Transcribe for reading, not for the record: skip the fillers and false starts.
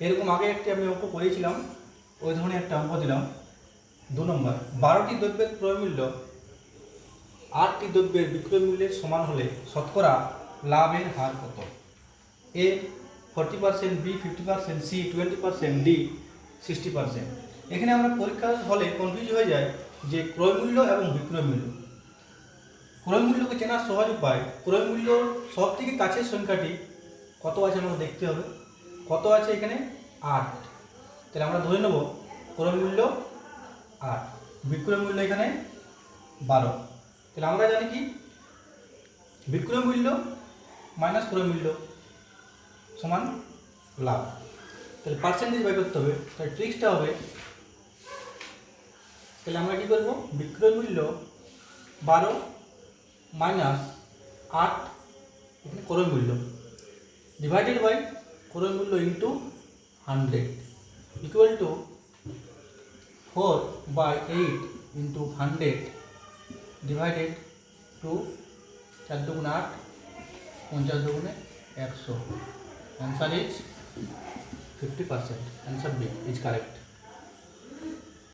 এরকম আগে একটি আমি অঙ্ক করেছিলাম, ওই ধরনের একটা অঙ্ক দিলাম। 2 নম্বর, 12টি দ্রব্যের ক্রয় মূল্য 8টি দ্রব্যের বিক্রয় মূল্যের সমান হলে শতকরা লাভের হার কত? এ 40%, বি 50%, সি 20%, ডি 60%। এখানে আমরা পরীক্ষার হলে কনফিউজ হয়ে যায় যে ক্রয় মূল্য এবং বিক্রয় মূল্য। ক্রয় মূল্যকে চেনার সহজ উপায়, ক্রয় মূল্য সব থেকে কাছের সংখ্যাটি কত আছে আমাকে দেখতে হবে। কত আছে এখানে? 8। তাহলে আমরা ধরে নেব ক্রয় মূল্য 8, বিক্রয় মূল্য এখানে 12। তাহলে আমরা জানি কি বিক্রয় মূল্য মাইনাস ক্রয় মূল্য সমান লাভ। তাহলে পার্সেন্টেজ বাই করতে হবে। তাহলে ট্রিক্সটা হবে, তাহলে আমরা কী করবো, বিক্রয় মূল্য 12 মাইনাস 8 এখানে ক্রয় মূল্য ডিভাইডেড বাই ক্রয় মূল্য into 100 equal to 4/8 into 100 divided to 4 দুগুণে 8, 50 দুগুণে 100। Answer is 50%। Answer B is correct.